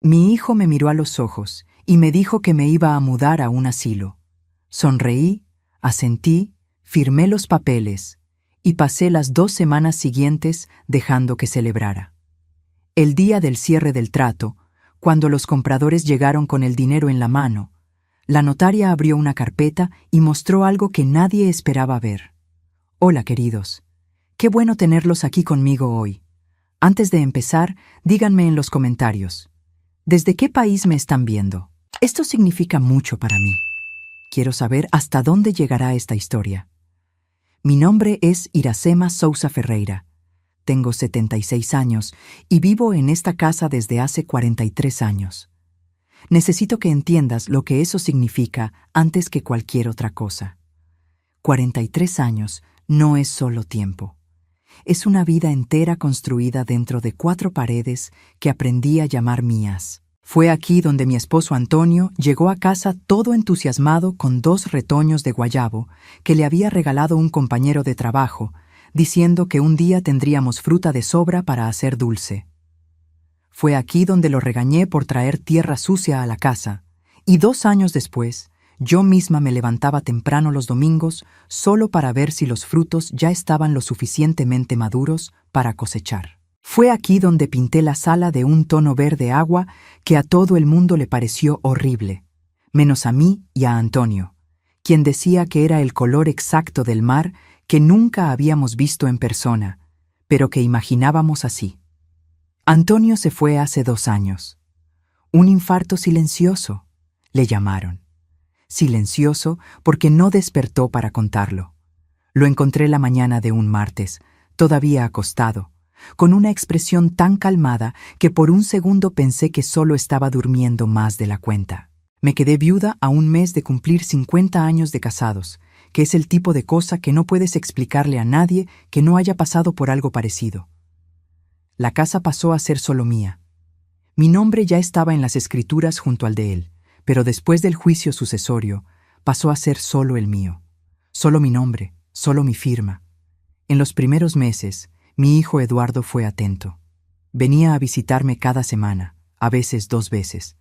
Mi hijo me miró a los ojos y me dijo que me iba a mudar a un asilo. Sonreí, asentí, firmé los papeles y pasé las 2 semanas siguientes dejando que celebrara. El día del cierre del trato, cuando los compradores llegaron con el dinero en la mano, la notaria abrió una carpeta y mostró algo que nadie esperaba ver. Hola, queridos. Qué bueno tenerlos aquí conmigo hoy. Antes de empezar, díganme en los comentarios, ¿desde qué país me están viendo? Esto significa mucho para mí. Quiero saber hasta dónde llegará esta historia. Mi nombre es Iracema Sousa Ferreira. Tengo 76 años y vivo en esta casa desde hace 43 años. Necesito que entiendas lo que eso significa antes que cualquier otra cosa. 43 años no es solo tiempo. Es una vida entera construida dentro de 4 paredes que aprendí a llamar mías. Fue aquí donde mi esposo Antonio llegó a casa todo entusiasmado con 2 retoños de guayabo que le había regalado un compañero de trabajo, diciendo que un día tendríamos fruta de sobra para hacer dulce. Fue aquí donde lo regañé por traer tierra sucia a la casa, y 2 años después, yo misma me levantaba temprano los domingos solo para ver si los frutos ya estaban lo suficientemente maduros para cosechar. Fue aquí donde pinté la sala de un tono verde agua que a todo el mundo le pareció horrible, menos a mí y a Antonio, quien decía que era el color exacto del mar que nunca habíamos visto en persona, pero que imaginábamos así. Antonio se fue hace 2 años. Un infarto silencioso, le llamaron. Silencioso porque no despertó para contarlo. Lo encontré la mañana de un martes, todavía acostado, con una expresión tan calmada que por un segundo pensé que solo estaba durmiendo más de la cuenta. Me quedé viuda a un mes de cumplir 50 años de casados, que es el tipo de cosa que no puedes explicarle a nadie que no haya pasado por algo parecido. La casa pasó a ser solo mía. Mi nombre ya estaba en las escrituras junto al de él, pero después del juicio sucesorio pasó a ser solo el mío. Solo mi nombre, solo mi firma. En los primeros meses, mi hijo Eduardo fue atento. Venía a visitarme cada semana, a veces 2 veces.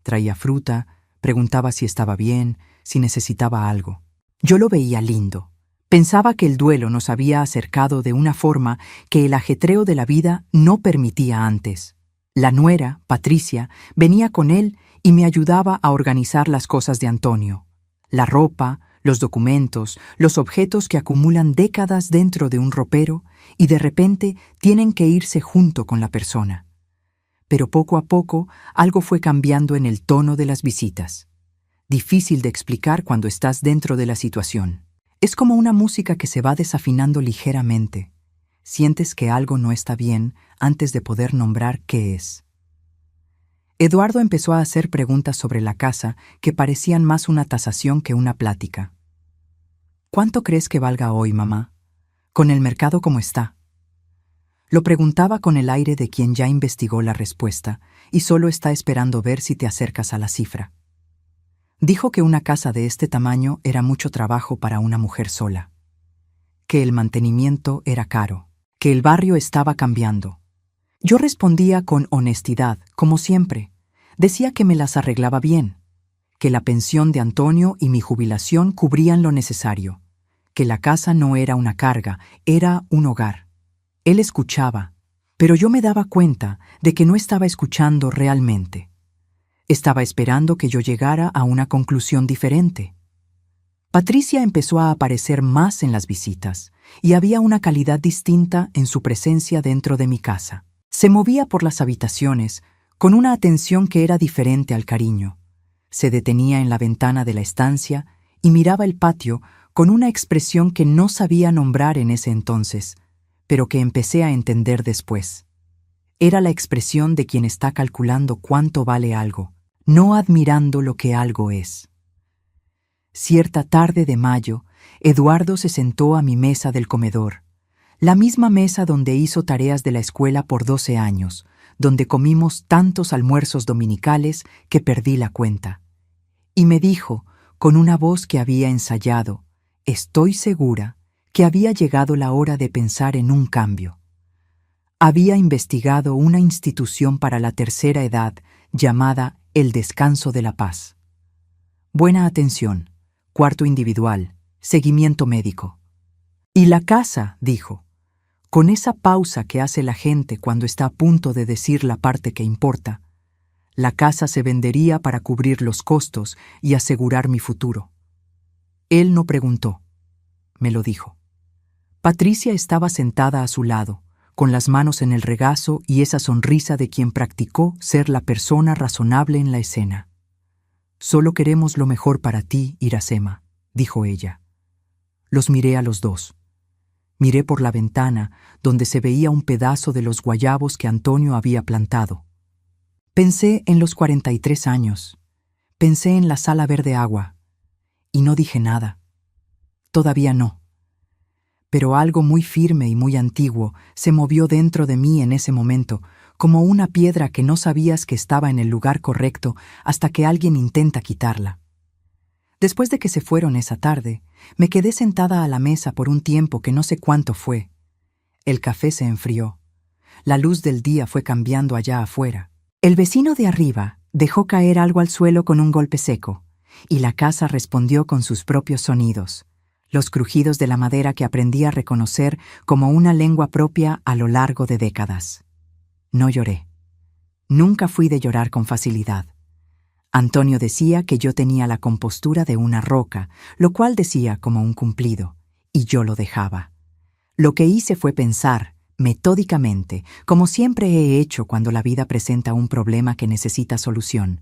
Traía fruta, preguntaba si estaba bien, si necesitaba algo. Yo lo veía lindo. Pensaba que el duelo nos había acercado de una forma que el ajetreo de la vida no permitía antes. La nuera, Patricia, venía con él y me ayudaba a organizar las cosas de Antonio. La ropa, los documentos, los objetos que acumulan décadas dentro de un ropero y de repente tienen que irse junto con la persona. Pero poco a poco algo fue cambiando en el tono de las visitas. Difícil de explicar cuando estás dentro de la situación. Es como una música que se va desafinando ligeramente. Sientes que algo no está bien antes de poder nombrar qué es. Eduardo empezó a hacer preguntas sobre la casa que parecían más una tasación que una plática. ¿Cuánto crees que valga hoy, mamá? ¿Con el mercado como está? Lo preguntaba con el aire de quien ya investigó la respuesta y solo está esperando ver si te acercas a la cifra. Dijo que una casa de este tamaño era mucho trabajo para una mujer sola, que el mantenimiento era caro, que el barrio estaba cambiando. Yo respondía con honestidad, como siempre. Decía que me las arreglaba bien, que la pensión de Antonio y mi jubilación cubrían lo necesario, que la casa no era una carga, era un hogar. Él escuchaba, pero yo me daba cuenta de que no estaba escuchando realmente. Estaba esperando que yo llegara a una conclusión diferente. Patricia empezó a aparecer más en las visitas y había una calidad distinta en su presencia dentro de mi casa. Se movía por las habitaciones con una atención que era diferente al cariño. Se detenía en la ventana de la estancia y miraba el patio con una expresión que no sabía nombrar en ese entonces, pero que empecé a entender después. Era la expresión de quien está calculando cuánto vale algo, no admirando lo que algo es. Cierta tarde de mayo, Eduardo se sentó a mi mesa del comedor, la misma mesa donde hizo tareas de la escuela por 12 años, donde comimos tantos almuerzos dominicales que perdí la cuenta. Y me dijo, con una voz que había ensayado, estoy segura que había llegado la hora de pensar en un cambio. Había investigado una institución para la tercera edad llamada El Descanso de la Paz. Buena atención, cuarto individual, seguimiento médico. Y la casa, dijo, con esa pausa que hace la gente cuando está a punto de decir la parte que importa, la casa se vendería para cubrir los costos y asegurar mi futuro. Él no preguntó, me lo dijo. Patricia estaba sentada a su lado, con las manos en el regazo y esa sonrisa de quien practicó ser la persona razonable en la escena. «Solo queremos lo mejor para ti, Iracema», dijo ella. Los miré a los dos. Miré por la ventana, donde se veía un pedazo de los guayabos que Antonio había plantado. Pensé en los 43 años. Pensé en la sala verde agua. Y no dije nada. Todavía no. Pero algo muy firme y muy antiguo se movió dentro de mí en ese momento, como una piedra que no sabías que estaba en el lugar correcto hasta que alguien intenta quitarla. Después de que se fueron esa tarde, me quedé sentada a la mesa por un tiempo que no sé cuánto fue. El café se enfrió. La luz del día fue cambiando allá afuera. El vecino de arriba dejó caer algo al suelo con un golpe seco, y la casa respondió con sus propios sonidos, los crujidos de la madera que aprendí a reconocer como una lengua propia a lo largo de décadas. No lloré. Nunca fui de llorar con facilidad. Antonio decía que yo tenía la compostura de una roca, lo cual decía como un cumplido, y yo lo dejaba. Lo que hice fue pensar, metódicamente, como siempre he hecho cuando la vida presenta un problema que necesita solución.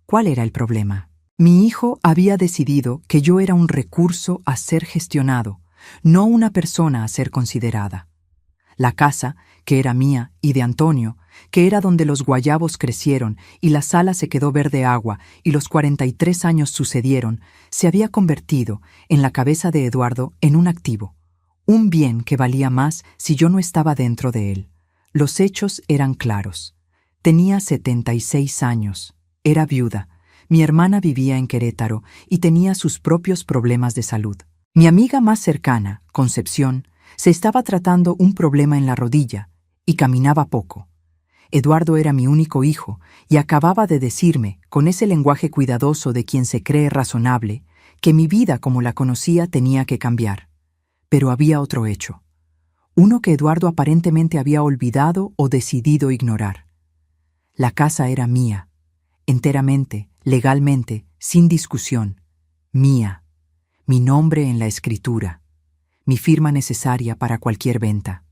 ¿Cuál era el problema? Mi hijo había decidido que yo era un recurso a ser gestionado, no una persona a ser considerada. La casa, que era mía y de Antonio, que era donde los guayabos crecieron y la sala se quedó verde agua y los 43 años sucedieron, se había convertido, en la cabeza de Eduardo, en un activo, un bien que valía más si yo no estaba dentro de él. Los hechos eran claros. Tenía 76 años, era viuda, mi hermana vivía en Querétaro y tenía sus propios problemas de salud. Mi amiga más cercana, Concepción, se estaba tratando un problema en la rodilla y caminaba poco. Eduardo era mi único hijo y acababa de decirme, con ese lenguaje cuidadoso de quien se cree razonable, que mi vida como la conocía tenía que cambiar. Pero había otro hecho, uno que Eduardo aparentemente había olvidado o decidido ignorar. La casa era mía, enteramente, legalmente, sin discusión, mía, mi nombre en la escritura, mi firma necesaria para cualquier venta.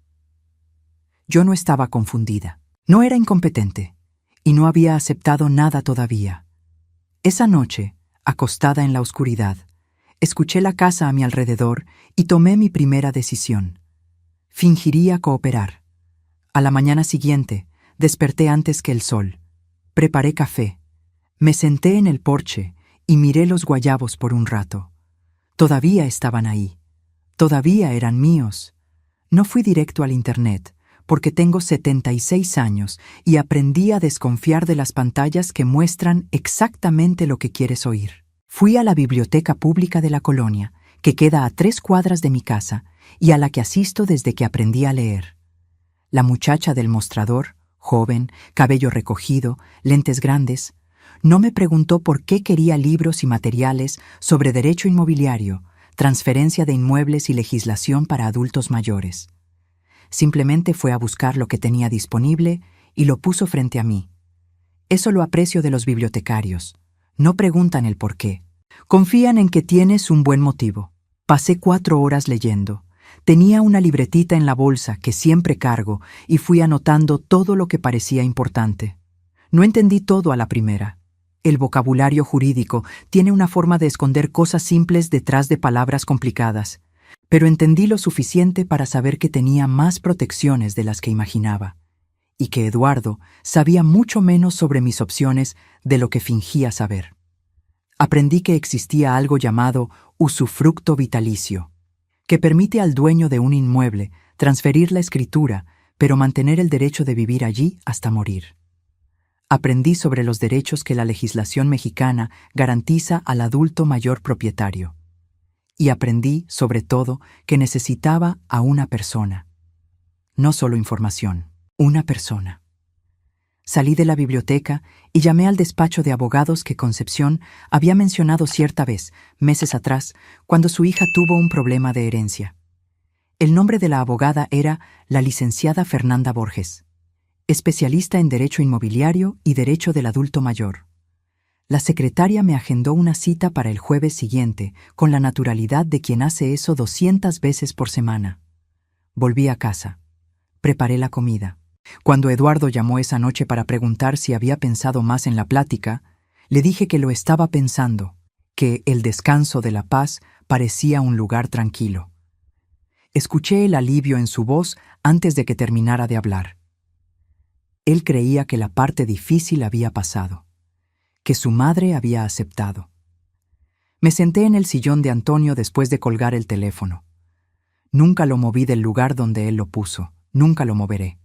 Yo no estaba confundida, no era incompetente, y no había aceptado nada todavía. Esa noche, acostada en la oscuridad, escuché la casa a mi alrededor y tomé mi primera decisión. Fingiría cooperar. A la mañana siguiente, desperté antes que el sol. Preparé café. Me senté en el porche y miré los guayabos por un rato. Todavía estaban ahí. Todavía eran míos. No fui directo al internet, porque tengo 76 años y aprendí a desconfiar de las pantallas que muestran exactamente lo que quieres oír. Fui a la biblioteca pública de la colonia, que queda a 3 cuadras de mi casa y a la que asisto desde que aprendí a leer. La muchacha del mostrador, joven, cabello recogido, lentes grandes, no me preguntó por qué quería libros y materiales sobre derecho inmobiliario, transferencia de inmuebles y legislación para adultos mayores. Simplemente fue a buscar lo que tenía disponible y lo puso frente a mí. Eso lo aprecio de los bibliotecarios. No preguntan el por qué. Confían en que tienes un buen motivo. Pasé 4 horas leyendo. Tenía una libretita en la bolsa que siempre cargo y fui anotando todo lo que parecía importante. No entendí todo a la primera. El vocabulario jurídico tiene una forma de esconder cosas simples detrás de palabras complicadas, pero entendí lo suficiente para saber que tenía más protecciones de las que imaginaba, y que Eduardo sabía mucho menos sobre mis opciones de lo que fingía saber. Aprendí que existía algo llamado usufructo vitalicio, que permite al dueño de un inmueble transferir la escritura, pero mantener el derecho de vivir allí hasta morir. Aprendí sobre los derechos que la legislación mexicana garantiza al adulto mayor propietario. Y aprendí, sobre todo, que necesitaba a una persona. No solo información, una persona. Salí de la biblioteca y llamé al despacho de abogados que Concepción había mencionado cierta vez, meses atrás, cuando su hija tuvo un problema de herencia. El nombre de la abogada era la licenciada Fernanda Borges, especialista en Derecho Inmobiliario y Derecho del Adulto Mayor. La secretaria me agendó una cita para el jueves siguiente, con la naturalidad de quien hace eso 200 veces por semana. Volví a casa. Preparé la comida. Cuando Eduardo llamó esa noche para preguntar si había pensado más en la plática, le dije que lo estaba pensando, que el descanso de La Paz parecía un lugar tranquilo. Escuché el alivio en su voz antes de que terminara de hablar. Él creía que la parte difícil había pasado, que su madre había aceptado. Me senté en el sillón de Antonio después de colgar el teléfono. Nunca lo moví del lugar donde él lo puso, nunca lo moveré.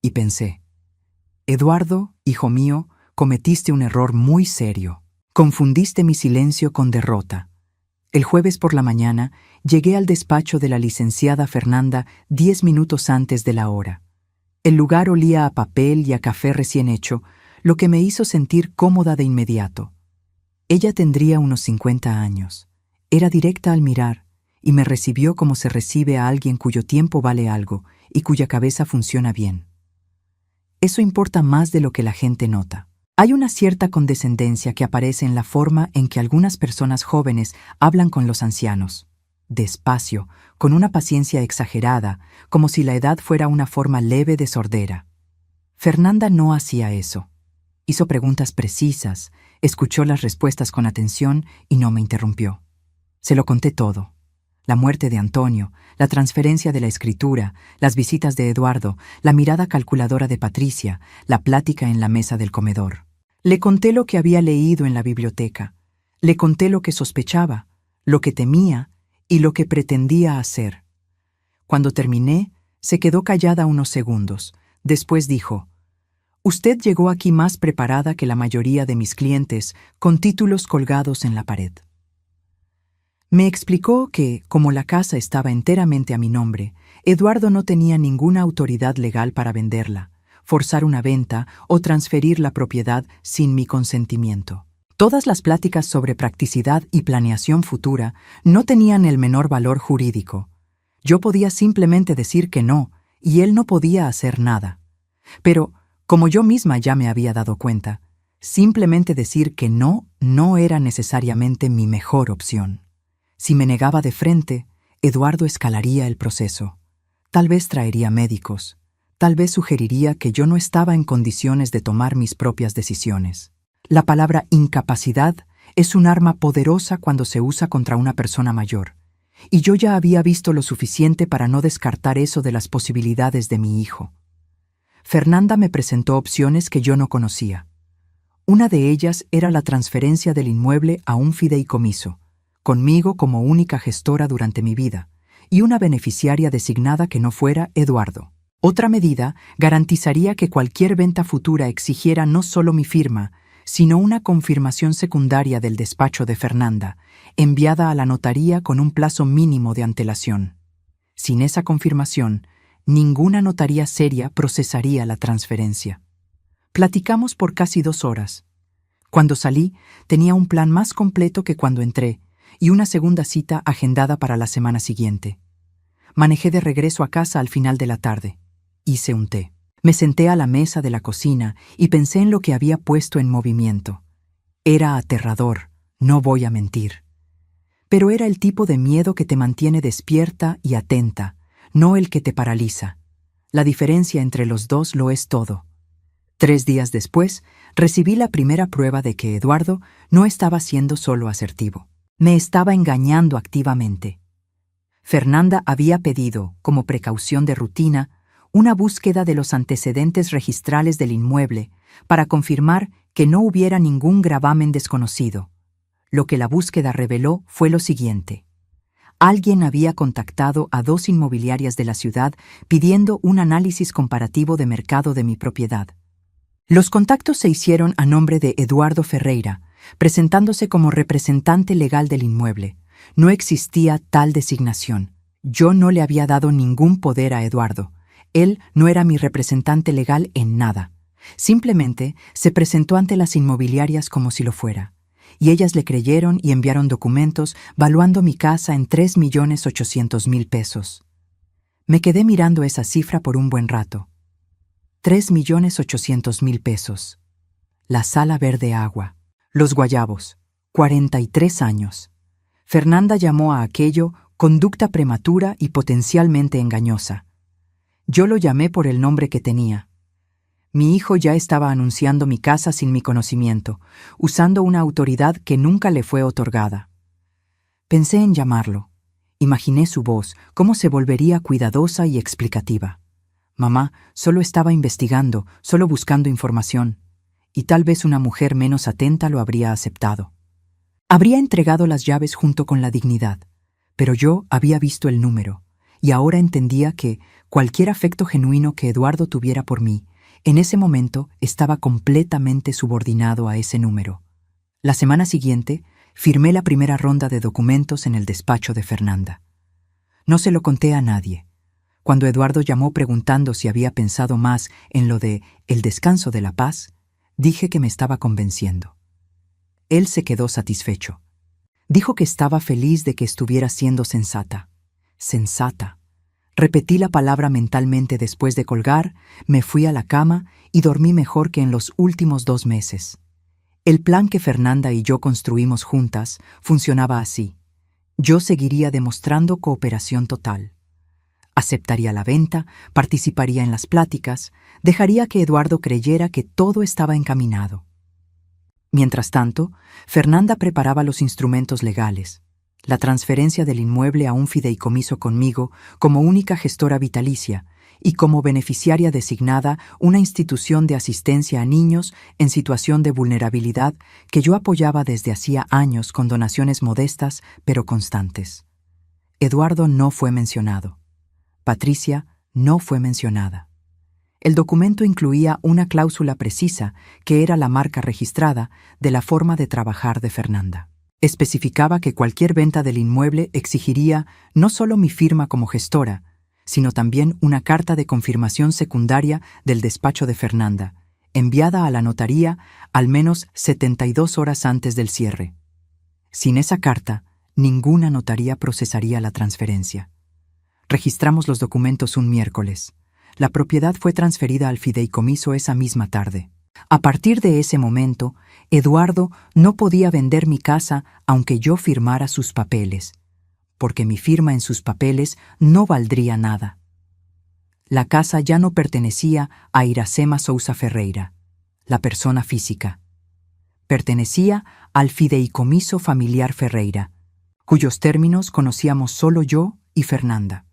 Y pensé, Eduardo, hijo mío, cometiste un error muy serio. Confundiste mi silencio con derrota. El jueves por la mañana llegué al despacho de la licenciada Fernanda 10 minutos antes de la hora. El lugar olía a papel y a café recién hecho, lo que me hizo sentir cómoda de inmediato. Ella tendría unos 50 años. Era directa al mirar y me recibió como se recibe a alguien cuyo tiempo vale algo y cuya cabeza funciona bien. Eso importa más de lo que la gente nota. Hay una cierta condescendencia que aparece en la forma en que algunas personas jóvenes hablan con los ancianos. Despacio, con una paciencia exagerada, como si la edad fuera una forma leve de sordera. Fernanda no hacía eso. Hizo preguntas precisas, escuchó las respuestas con atención y no me interrumpió. Se lo conté todo. La muerte de Antonio, la transferencia de la escritura, las visitas de Eduardo, la mirada calculadora de Patricia, la plática en la mesa del comedor. Le conté lo que había leído en la biblioteca. Le conté lo que sospechaba, lo que temía y lo que pretendía hacer. Cuando terminé, se quedó callada unos segundos. Después dijo, «Usted llegó aquí más preparada que la mayoría de mis clientes, con títulos colgados en la pared». Me explicó que, como la casa estaba enteramente a mi nombre, Eduardo no tenía ninguna autoridad legal para venderla, forzar una venta o transferir la propiedad sin mi consentimiento. Todas las pláticas sobre practicidad y planeación futura no tenían el menor valor jurídico. Yo podía simplemente decir que no, y él no podía hacer nada. Pero, como yo misma ya me había dado cuenta, simplemente decir que no era necesariamente mi mejor opción. Si me negaba de frente, Eduardo escalaría el proceso. Tal vez traería médicos. Tal vez sugeriría que yo no estaba en condiciones de tomar mis propias decisiones. La palabra incapacidad es un arma poderosa cuando se usa contra una persona mayor, y yo ya había visto lo suficiente para no descartar eso de las posibilidades de mi hijo. Fernanda me presentó opciones que yo no conocía. Una de ellas era la transferencia del inmueble a un fideicomiso, conmigo como única gestora durante mi vida, y una beneficiaria designada que no fuera Eduardo. Otra medida garantizaría que cualquier venta futura exigiera no solo mi firma, sino una confirmación secundaria del despacho de Fernanda, enviada a la notaría con un plazo mínimo de antelación. Sin esa confirmación, ninguna notaría seria procesaría la transferencia. Platicamos por casi 2 horas. Cuando salí, tenía un plan más completo que cuando entré, y una segunda cita agendada para la semana siguiente. Manejé de regreso a casa al final de la tarde. Hice un té. Me senté a la mesa de la cocina y pensé en lo que había puesto en movimiento. Era aterrador, no voy a mentir. Pero era el tipo de miedo que te mantiene despierta y atenta, no el que te paraliza. La diferencia entre los dos lo es todo. 3 días después, recibí la primera prueba de que Eduardo no estaba siendo solo asertivo. Me estaba engañando activamente. Fernanda había pedido, como precaución de rutina, una búsqueda de los antecedentes registrales del inmueble para confirmar que no hubiera ningún gravamen desconocido. Lo que la búsqueda reveló fue lo siguiente. Alguien había contactado a 2 inmobiliarias de la ciudad pidiendo un análisis comparativo de mercado de mi propiedad. Los contactos se hicieron a nombre de Eduardo Ferreira, presentándose como representante legal del inmueble. No existía tal designación. Yo no le había dado ningún poder a Eduardo. Él no era mi representante legal en nada. Simplemente se presentó ante las inmobiliarias como si lo fuera, y ellas le creyeron y enviaron documentos valuando mi casa en 3.800.000 pesos. Me quedé mirando esa cifra por un buen rato. 3.800.000 pesos. La sala verde agua. Los guayabos. 43 años. Fernanda llamó a aquello conducta prematura y potencialmente engañosa. Yo lo llamé por el nombre que tenía. Mi hijo ya estaba anunciando mi casa sin mi conocimiento, usando una autoridad que nunca le fue otorgada. Pensé en llamarlo. Imaginé su voz, cómo se volvería cuidadosa y explicativa. Mamá, solo estaba investigando, solo buscando información, y tal vez una mujer menos atenta lo habría aceptado. Habría entregado las llaves junto con la dignidad, pero yo había visto el número, y ahora entendía que cualquier afecto genuino que Eduardo tuviera por mí, en ese momento estaba completamente subordinado a ese número. La semana siguiente, firmé la primera ronda de documentos en el despacho de Fernanda. No se lo conté a nadie. Cuando Eduardo llamó preguntando si había pensado más en lo de el descanso de la paz, dije que me estaba convenciendo. Él se quedó satisfecho. Dijo que estaba feliz de que estuviera siendo sensata. Sensata. Repetí la palabra mentalmente después de colgar, me fui a la cama y dormí mejor que en los últimos 2 meses. El plan que Fernanda y yo construimos juntas funcionaba así. Yo seguiría demostrando cooperación total. Aceptaría la venta, participaría en las pláticas, dejaría que Eduardo creyera que todo estaba encaminado. Mientras tanto, Fernanda preparaba los instrumentos legales. La transferencia del inmueble a un fideicomiso conmigo como única gestora vitalicia y como beneficiaria designada una institución de asistencia a niños en situación de vulnerabilidad que yo apoyaba desde hacía años con donaciones modestas pero constantes. Eduardo no fue mencionado. Patricia no fue mencionada. El documento incluía una cláusula precisa que era la marca registrada de la forma de trabajar de Fernanda. Especificaba que cualquier venta del inmueble exigiría no solo mi firma como gestora, sino también una carta de confirmación secundaria del despacho de Fernanda, enviada a la notaría al menos 72 horas antes del cierre. Sin esa carta, ninguna notaría procesaría la transferencia. Registramos los documentos un miércoles. La propiedad fue transferida al fideicomiso esa misma tarde. A partir de ese momento, Eduardo no podía vender mi casa aunque yo firmara sus papeles, porque mi firma en sus papeles no valdría nada. La casa ya no pertenecía a Iracema Sousa Ferreira, la persona física. Pertenecía al fideicomiso familiar Ferreira, cuyos términos conocíamos solo yo y Fernanda.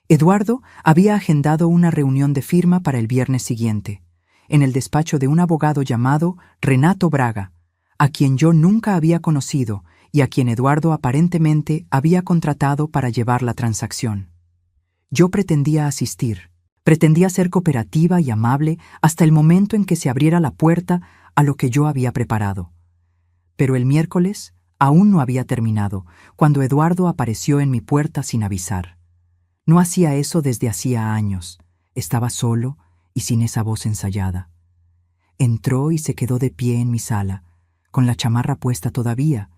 Eduardo había agendado una reunión de firma para el viernes siguiente, en el despacho de un abogado llamado Renato Braga, a quien yo nunca había conocido y a quien Eduardo aparentemente había contratado para llevar la transacción. Yo pretendía asistir, pretendía ser cooperativa y amable hasta el momento en que se abriera la puerta a lo que yo había preparado. Pero el miércoles aún no había terminado, cuando Eduardo apareció en mi puerta sin avisar. No hacía eso desde hacía años. Estaba solo y sin esa voz ensayada. Entró y se quedó de pie en mi sala, con la chamarra puesta todavía,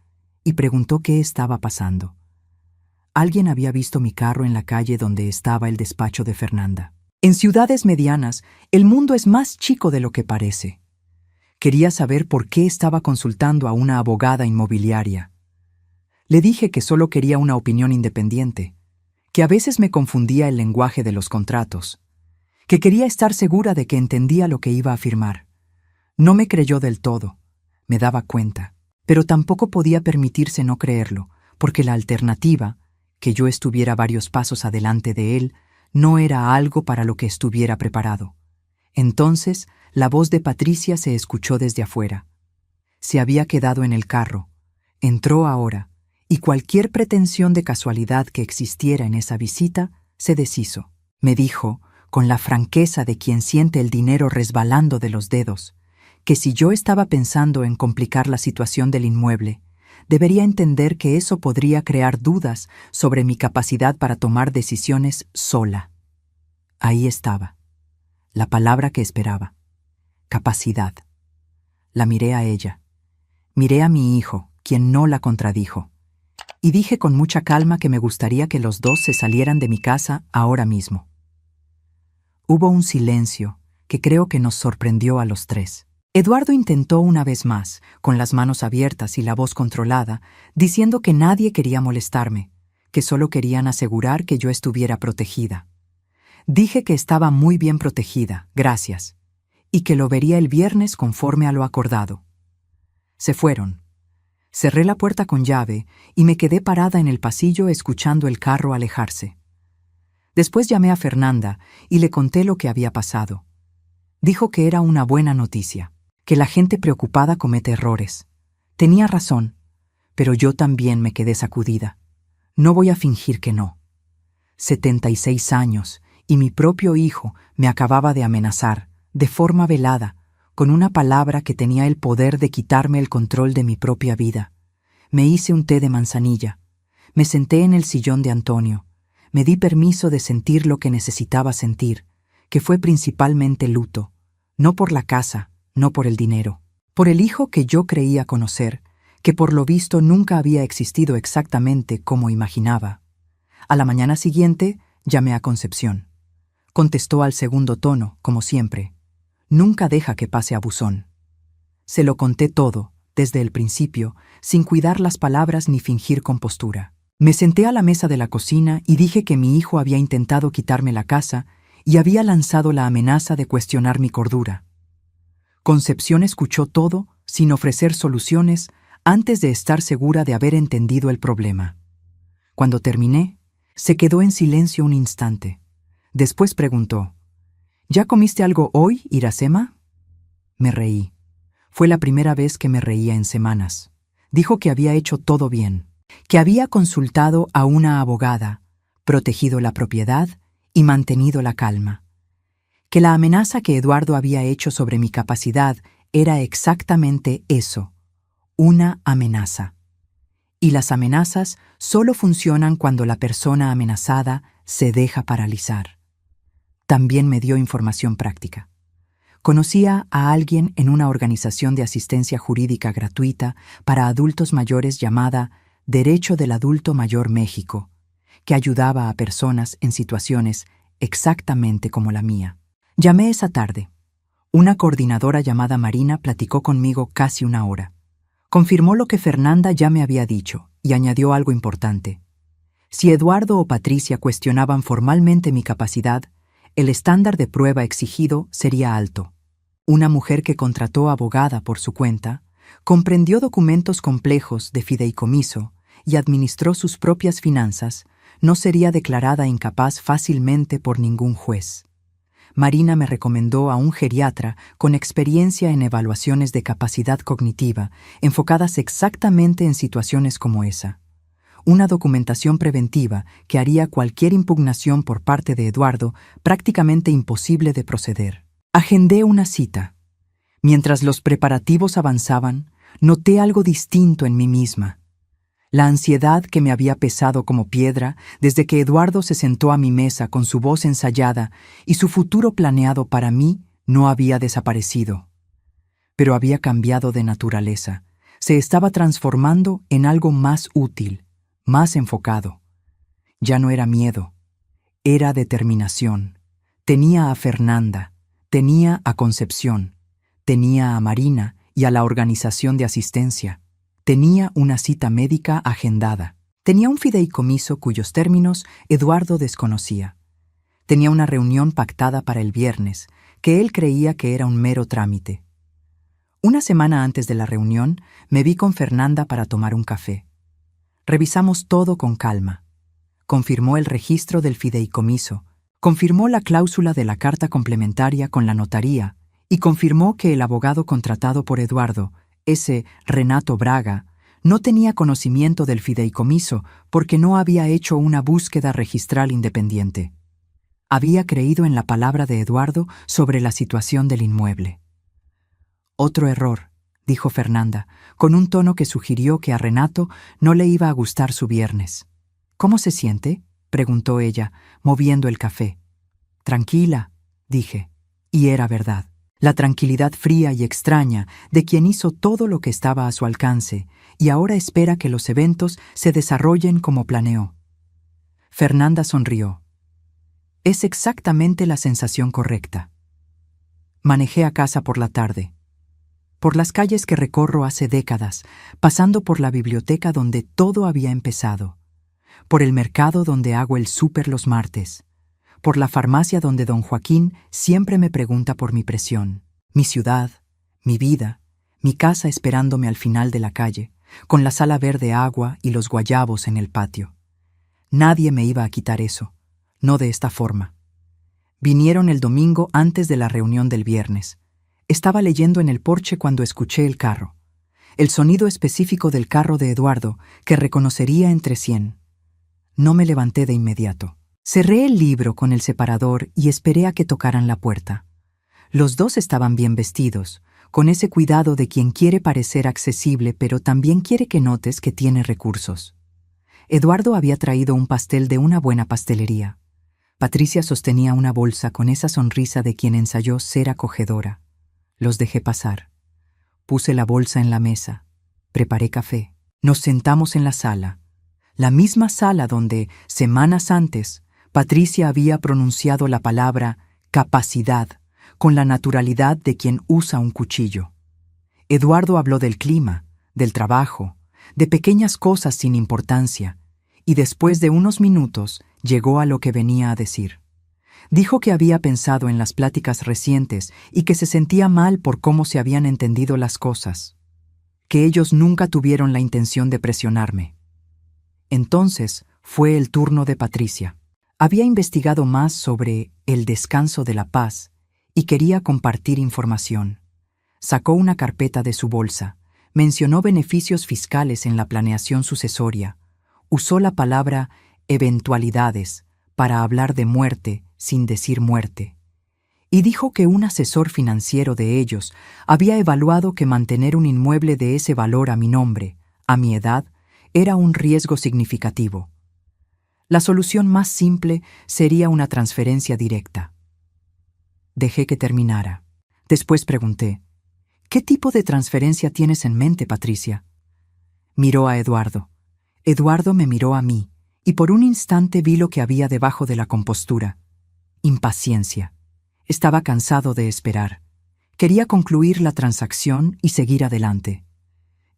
y preguntó qué estaba pasando. Alguien había visto mi carro en la calle donde estaba el despacho de Fernanda. En ciudades medianas, el mundo es más chico de lo que parece. Quería saber por qué estaba consultando a una abogada inmobiliaria. Le dije que solo quería una opinión independiente, que a veces me confundía el lenguaje de los contratos, que quería estar segura de que entendía lo que iba a firmar. No me creyó del todo, me daba cuenta, pero tampoco podía permitirse no creerlo, porque la alternativa, que yo estuviera varios pasos adelante de él, no era algo para lo que estuviera preparado. Entonces, la voz de Patricia se escuchó desde afuera. Se había quedado en el carro, entró ahora, y cualquier pretensión de casualidad que existiera en esa visita se deshizo. Me dijo, con la franqueza de quien siente el dinero resbalando de los dedos, que si yo estaba pensando en complicar la situación del inmueble, debería entender que eso podría crear dudas sobre mi capacidad para tomar decisiones sola. Ahí estaba, la palabra que esperaba. capacidad. La miré a ella. Miré a mi hijo, quien no la contradijo. Y dije con mucha calma que me gustaría que los dos se salieran de mi casa ahora mismo. Hubo un silencio que creo que nos sorprendió a los tres. Eduardo intentó una vez más, con las manos abiertas y la voz controlada, diciendo que nadie quería molestarme, que solo querían asegurar que yo estuviera protegida. Dije que estaba muy bien protegida, gracias, y que lo vería el viernes conforme a lo acordado. Se fueron. Cerré la puerta con llave y me quedé parada en el pasillo escuchando el carro alejarse. Después llamé a Fernanda y le conté lo que había pasado. Dijo que era una buena noticia, que la gente preocupada comete errores. Tenía razón, pero yo también me quedé sacudida. No voy a fingir que no. 76 años y mi propio hijo me acababa de amenazar, de forma velada, con una palabra que tenía el poder de quitarme el control de mi propia vida. Me hice un té de manzanilla. Me senté en el sillón de Antonio. Me di permiso de sentir lo que necesitaba sentir, que fue principalmente luto, no por la casa, no por el dinero, por el hijo que yo creía conocer, que por lo visto nunca había existido exactamente como imaginaba. A la mañana siguiente llamé a Concepción. Contestó al segundo tono, como siempre. Nunca deja que pase a buzón. Se lo conté todo, desde el principio, sin cuidar las palabras ni fingir compostura. Me senté a la mesa de la cocina y dije que mi hijo había intentado quitarme la casa y había lanzado la amenaza de cuestionar mi cordura. Concepción escuchó todo, sin ofrecer soluciones, antes de estar segura de haber entendido el problema. Cuando terminé, se quedó en silencio un instante. Después preguntó: ¿Ya comiste algo hoy, Iracema? Me reí. Fue la primera vez que me reía en semanas. Dijo que había hecho todo bien, que había consultado a una abogada, protegido la propiedad y mantenido la calma. Que la amenaza que Eduardo había hecho sobre mi capacidad era exactamente eso, una amenaza. Y las amenazas solo funcionan cuando la persona amenazada se deja paralizar. También me dio información práctica. Conocía a alguien en una organización de asistencia jurídica gratuita para adultos mayores llamada Derecho del Adulto Mayor México, que ayudaba a personas en situaciones exactamente como la mía. Llamé esa tarde. Una coordinadora llamada Marina platicó conmigo casi una hora. Confirmó lo que Fernanda ya me había dicho y añadió algo importante. Si Eduardo o Patricia cuestionaban formalmente mi capacidad, el estándar de prueba exigido sería alto. Una mujer que contrató abogada por su cuenta, comprendió documentos complejos de fideicomiso y administró sus propias finanzas, no sería declarada incapaz fácilmente por ningún juez. Marina me recomendó a un geriatra con experiencia en evaluaciones de capacidad cognitiva, enfocadas exactamente en situaciones como esa. Una documentación preventiva que haría cualquier impugnación por parte de Eduardo prácticamente imposible de proceder. Agendé una cita. Mientras los preparativos avanzaban, noté algo distinto en mí misma. La ansiedad que me había pesado como piedra desde que Eduardo se sentó a mi mesa con su voz ensayada y su futuro planeado para mí no había desaparecido. Pero había cambiado de naturaleza. Se estaba transformando en algo más útil, más enfocado. Ya no era miedo, era determinación. Tenía a Fernanda, tenía a Concepción, tenía a Marina y a la organización de asistencia. Tenía una cita médica agendada. Tenía un fideicomiso cuyos términos Eduardo desconocía. Tenía una reunión pactada para el viernes, que él creía que era un mero trámite. Una semana antes de la reunión, me vi con Fernanda para tomar un café. Revisamos todo con calma. Confirmó el registro del fideicomiso, confirmó la cláusula de la carta complementaria con la notaría y confirmó que el abogado contratado por Eduardo, ese Renato Braga, no tenía conocimiento del fideicomiso porque no había hecho una búsqueda registral independiente. Había creído en la palabra de Eduardo sobre la situación del inmueble. Otro error, dijo Fernanda, con un tono que sugirió que a Renato no le iba a gustar su viernes. ¿Cómo se siente?, preguntó ella, moviendo el café. Tranquila, dije, y era verdad. La tranquilidad fría y extraña de quien hizo todo lo que estaba a su alcance y ahora espera que los eventos se desarrollen como planeó. Fernanda sonrió. Es exactamente la sensación correcta. Manejé a casa por la tarde. Por las calles que recorro hace décadas, pasando por la biblioteca donde todo había empezado, por el mercado donde hago el súper los martes, por la farmacia donde don Joaquín siempre me pregunta por mi presión, mi ciudad, mi vida, mi casa esperándome al final de la calle, con la sala verde agua y los guayabos en el patio. Nadie me iba a quitar eso, no de esta forma. Vinieron el domingo antes de la reunión del viernes. Estaba leyendo en el porche cuando escuché el carro. El sonido específico del carro de Eduardo, que reconocería entre 100. No me levanté de inmediato. Cerré el libro con el separador y esperé a que tocaran la puerta. Los dos estaban bien vestidos, con ese cuidado de quien quiere parecer accesible pero también quiere que notes que tiene recursos. Eduardo había traído un pastel de una buena pastelería. Patricia sostenía una bolsa con esa sonrisa de quien ensayó ser acogedora. Los dejé pasar. Puse la bolsa en la mesa. Preparé café. Nos sentamos en la sala. La misma sala donde, semanas antes, Patricia había pronunciado la palabra capacidad con la naturalidad de quien usa un cuchillo. Eduardo habló del clima, del trabajo, de pequeñas cosas sin importancia, y después de unos minutos llegó a lo que venía a decir. Dijo que había pensado en las pláticas recientes y que se sentía mal por cómo se habían entendido las cosas, que ellos nunca tuvieron la intención de presionarme. Entonces fue el turno de Patricia. Había investigado más sobre el descanso de la paz y quería compartir información. Sacó una carpeta de su bolsa, mencionó beneficios fiscales en la planeación sucesoria, usó la palabra eventualidades para hablar de muerte sin decir muerte, y dijo que un asesor financiero de ellos había evaluado que mantener un inmueble de ese valor a mi nombre, a mi edad, era un riesgo significativo. La solución más simple sería una transferencia directa. Dejé que terminara. Después pregunté, ¿qué tipo de transferencia tienes en mente, Patricia? Miró a Eduardo. Eduardo me miró a mí, y por un instante vi lo que había debajo de la compostura. Impaciencia. Estaba cansado de esperar. Quería concluir la transacción y seguir adelante.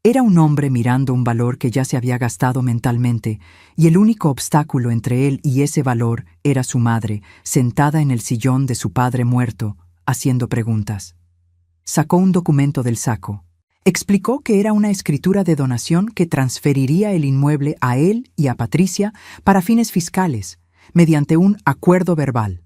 Era un hombre mirando un valor que ya se había gastado mentalmente, y el único obstáculo entre él y ese valor era su madre, sentada en el sillón de su padre muerto, haciendo preguntas. Sacó un documento del saco. Explicó que era una escritura de donación que transferiría el inmueble a él y a Patricia para fines fiscales, mediante un acuerdo verbal.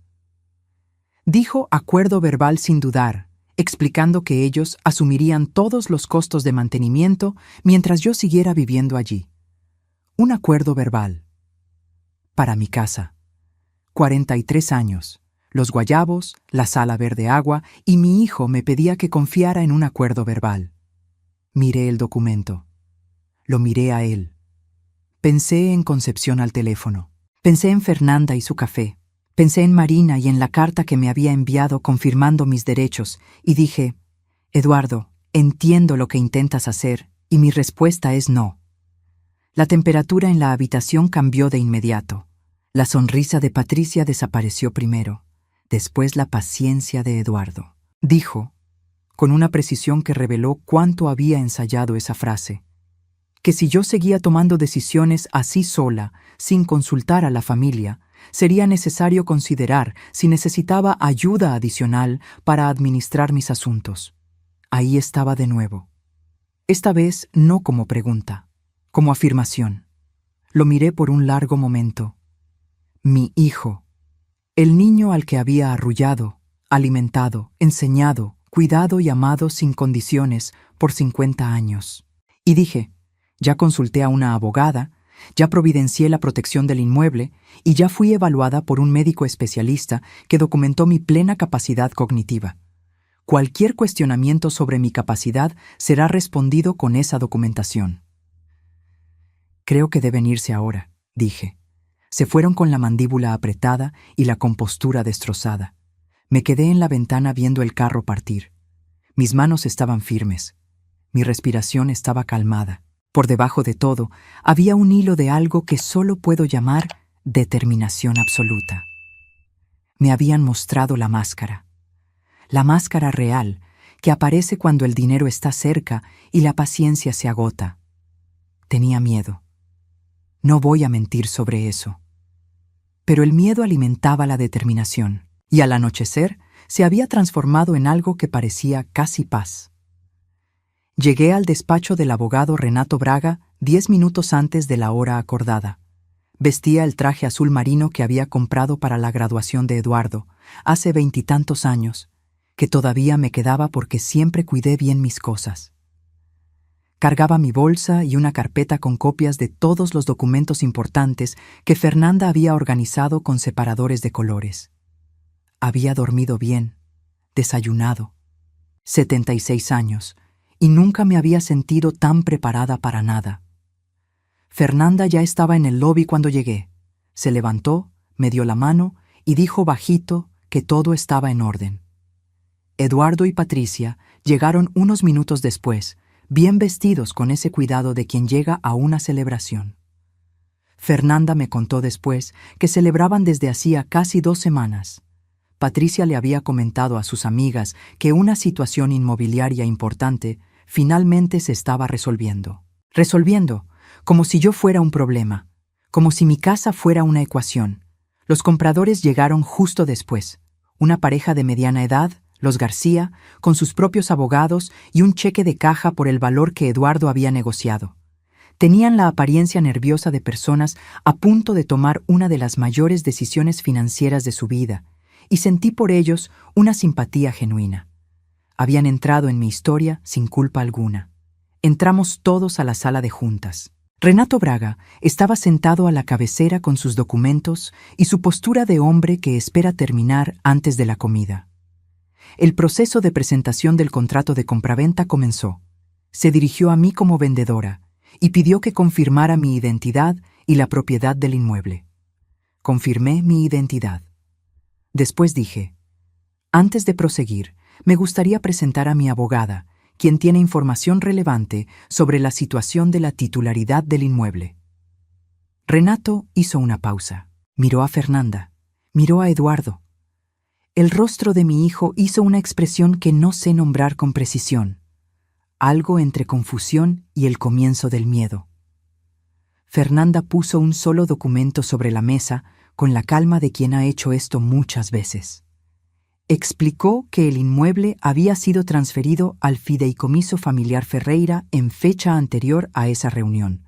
Dijo acuerdo verbal sin dudar, explicando que ellos asumirían todos los costos de mantenimiento mientras yo siguiera viviendo allí. Un acuerdo verbal. Para mi casa. 43 años, los guayabos, la sala verde agua y mi hijo me pedía que confiara en un acuerdo verbal. Miré el documento. Lo miré a él. Pensé en Concepción al teléfono. Pensé en Fernanda y su café. Pensé en Marina y en la carta que me había enviado confirmando mis derechos, y dije, Eduardo, entiendo lo que intentas hacer, y mi respuesta es no. La temperatura en la habitación cambió de inmediato. La sonrisa de Patricia desapareció primero, después la paciencia de Eduardo. Dijo, con una precisión que reveló cuánto había ensayado esa frase, que si yo seguía tomando decisiones así sola, sin consultar a la familia, sería necesario considerar si necesitaba ayuda adicional para administrar mis asuntos. Ahí estaba de nuevo. Esta vez no como pregunta, como afirmación. Lo miré por un largo momento. Mi hijo, el niño al que había arrullado, alimentado, enseñado, cuidado y amado sin condiciones por 50 años. Y dije, ya consulté a una abogada, ya providencié la protección del inmueble y ya fui evaluada por un médico especialista que documentó mi plena capacidad cognitiva. Cualquier cuestionamiento sobre mi capacidad será respondido con esa documentación. Creo que deben irse ahora, dije. Se fueron con la mandíbula apretada y la compostura destrozada. Me quedé en la ventana viendo el carro partir. Mis manos estaban firmes. Mi respiración estaba calmada. Por debajo de todo, había un hilo de algo que solo puedo llamar determinación absoluta. Me habían mostrado la máscara real, que aparece cuando el dinero está cerca y la paciencia se agota. Tenía miedo. No voy a mentir sobre eso. Pero el miedo alimentaba la determinación, y al anochecer se había transformado en algo que parecía casi paz. Llegué al despacho del abogado Renato Braga 10 minutos antes de la hora acordada. Vestía el traje azul marino que había comprado para la graduación de Eduardo, hace 20 y tantos años, que todavía me quedaba porque siempre cuidé bien mis cosas. Cargaba mi bolsa y una carpeta con copias de todos los documentos importantes que Fernanda había organizado con separadores de colores. Había dormido bien, desayunado. 76 años, y nunca me había sentido tan preparada para nada. Fernanda ya estaba en el lobby cuando llegué. Se levantó, me dio la mano y dijo bajito que todo estaba en orden. Eduardo y Patricia llegaron unos minutos después, bien vestidos con ese cuidado de quien llega a una celebración. Fernanda me contó después que celebraban desde hacía casi 2 semanas. Patricia le había comentado a sus amigas que una situación inmobiliaria importante finalmente se estaba resolviendo. Como si yo fuera un problema, como si mi casa fuera una ecuación. Los compradores llegaron justo después. Una pareja de mediana edad, los García, con sus propios abogados y un cheque de caja por el valor que Eduardo había negociado. Tenían la apariencia nerviosa de personas a punto de tomar una de las mayores decisiones financieras de su vida, y sentí por ellos una simpatía genuina. Habían entrado en mi historia sin culpa alguna. Entramos todos a la sala de juntas. Renato Braga estaba sentado a la cabecera con sus documentos y su postura de hombre que espera terminar antes de la comida. El proceso de presentación del contrato de compraventa comenzó. Se dirigió a mí como vendedora y pidió que confirmara mi identidad y la propiedad del inmueble. Confirmé mi identidad. Después dije, antes de proseguir, me gustaría presentar a mi abogada, quien tiene información relevante sobre la situación de la titularidad del inmueble. Renato hizo una pausa. Miró a Fernanda. Miró a Eduardo. El rostro de mi hijo hizo una expresión que no sé nombrar con precisión. Algo entre confusión y el comienzo del miedo. Fernanda puso un solo documento sobre la mesa con la calma de quien ha hecho esto muchas veces. Explicó que el inmueble había sido transferido al Fideicomiso Familiar Ferreira en fecha anterior a esa reunión,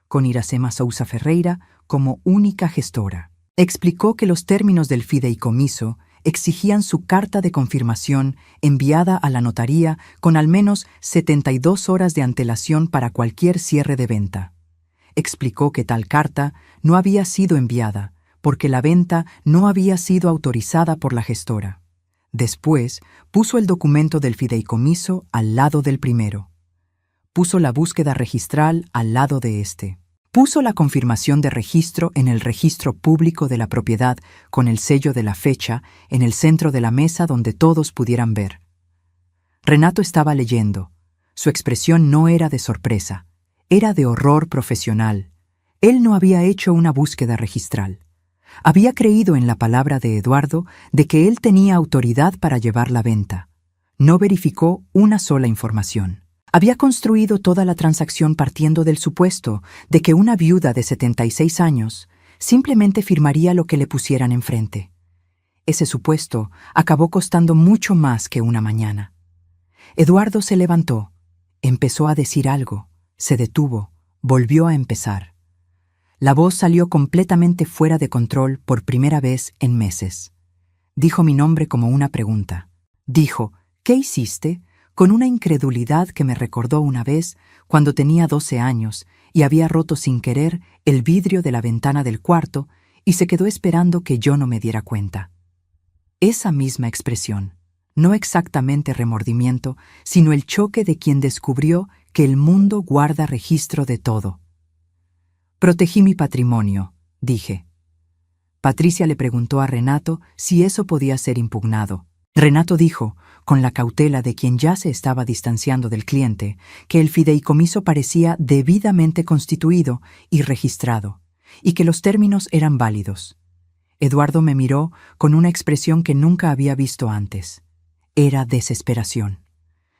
con Iracema Sousa Ferreira como única gestora. Explicó que los términos del fideicomiso exigían su carta de confirmación enviada a la notaría con al menos 72 horas de antelación para cualquier cierre de venta. Explicó que tal carta no había sido enviada porque la venta no había sido autorizada por la gestora. Después, puso el documento del fideicomiso al lado del primero. Puso la búsqueda registral al lado de este. Puso la confirmación de registro en el registro público de la propiedad con el sello de la fecha en el centro de la mesa donde todos pudieran ver. Renato estaba leyendo. Su expresión no era de sorpresa, era de horror profesional. Él no había hecho una búsqueda registral. Había creído en la palabra de Eduardo de que él tenía autoridad para llevar la venta. No verificó una sola información. Había construido toda la transacción partiendo del supuesto de que una viuda de 76 años simplemente firmaría lo que le pusieran enfrente. Ese supuesto acabó costando mucho más que una mañana. Eduardo se levantó, empezó a decir algo, se detuvo, volvió a empezar. La voz salió completamente fuera de control por primera vez en meses. Dijo mi nombre como una pregunta. Dijo, ¿qué hiciste?, con una incredulidad que me recordó una vez cuando tenía 12 años y había roto sin querer el vidrio de la ventana del cuarto y se quedó esperando que yo no me diera cuenta. Esa misma expresión, no exactamente remordimiento, sino el choque de quien descubrió que el mundo guarda registro de todo. Protegí mi patrimonio, dije. Patricia le preguntó a Renato si eso podía ser impugnado. Renato dijo, con la cautela de quien ya se estaba distanciando del cliente, que el fideicomiso parecía debidamente constituido y registrado, y que los términos eran válidos. Eduardo me miró con una expresión que nunca había visto antes. Era desesperación.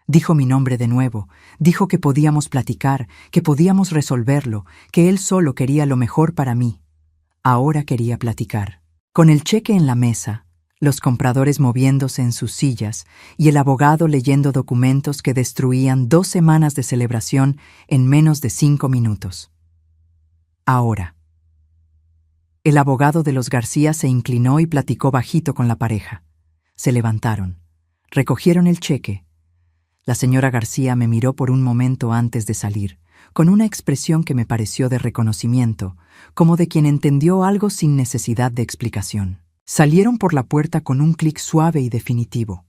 Dijo mi nombre de nuevo, dijo que podíamos platicar, que podíamos resolverlo, que él solo quería lo mejor para mí. Ahora quería platicar. Con el cheque en la mesa, los compradores moviéndose en sus sillas y el abogado leyendo documentos que destruían 2 semanas de celebración en menos de 5 minutos. Ahora. El abogado de los García se inclinó y platicó bajito con la pareja. Se levantaron. Recogieron el cheque. La señora García me miró por un momento antes de salir, con una expresión que me pareció de reconocimiento, como de quien entendió algo sin necesidad de explicación. Salieron por la puerta con un clic suave y definitivo.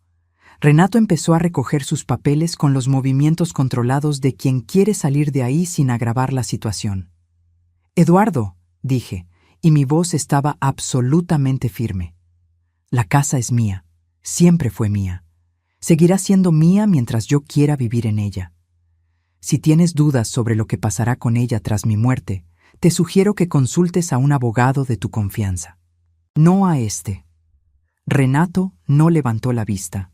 Renato empezó a recoger sus papeles con los movimientos controlados de quien quiere salir de ahí sin agravar la situación. «Eduardo», dije, y mi voz estaba absolutamente firme. «La casa es mía, siempre fue mía. Seguirá siendo mía mientras yo quiera vivir en ella. Si tienes dudas sobre lo que pasará con ella tras mi muerte, te sugiero que consultes a un abogado de tu confianza. No a este». Renato no levantó la vista.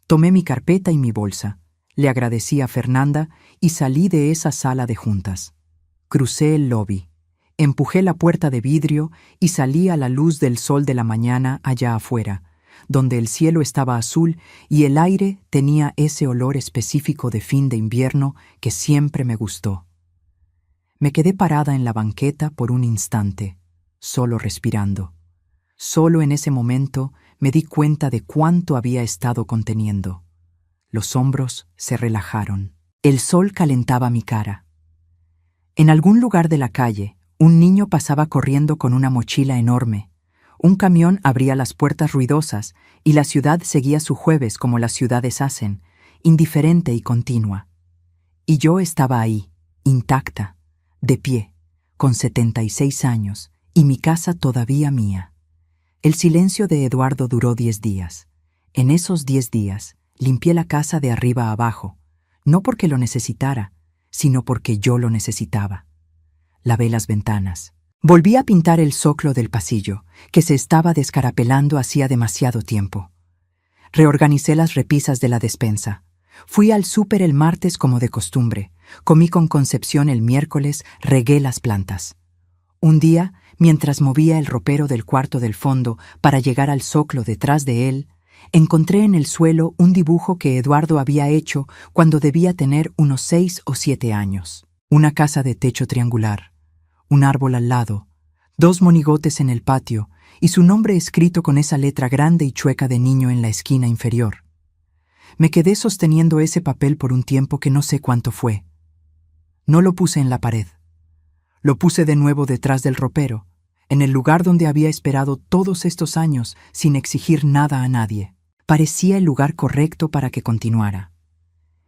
Tomé mi carpeta y mi bolsa, le agradecí a Fernanda y salí de esa sala de juntas. Crucé el lobby, empujé la puerta de vidrio y salí a la luz del sol de la mañana allá afuera, donde el cielo estaba azul y el aire tenía ese olor específico de fin de invierno que siempre me gustó. Me quedé parada en la banqueta por un instante, solo respirando. Solo en ese momento me di cuenta de cuánto había estado conteniendo. Los hombros se relajaron. El sol calentaba mi cara. En algún lugar de la calle, un niño pasaba corriendo con una mochila enorme. Un camión abría las puertas ruidosas y la ciudad seguía su jueves como las ciudades hacen, indiferente y continua. Y yo estaba ahí, intacta, de pie, con 76 años, y mi casa todavía mía. El silencio de Eduardo duró 10 días. En esos 10 días, limpié la casa de arriba a abajo, no porque lo necesitara, sino porque yo lo necesitaba. Lavé las ventanas. Volví a pintar el zoclo del pasillo, que se estaba descarapelando hacía demasiado tiempo. Reorganicé las repisas de la despensa. Fui al súper el martes como de costumbre. Comí con Concepción el miércoles, regué las plantas. Un día, mientras movía el ropero del cuarto del fondo para llegar al zoclo detrás de él, encontré en el suelo un dibujo que Eduardo había hecho cuando debía tener unos 6 o 7 años. Una casa de techo triangular, un árbol al lado, 2 monigotes en el patio y su nombre escrito con esa letra grande y chueca de niño en la esquina inferior. Me quedé sosteniendo ese papel por un tiempo que no sé cuánto fue. No lo puse en la pared. Lo puse de nuevo detrás del ropero, en el lugar donde había esperado todos estos años sin exigir nada a nadie. Parecía el lugar correcto para que continuara.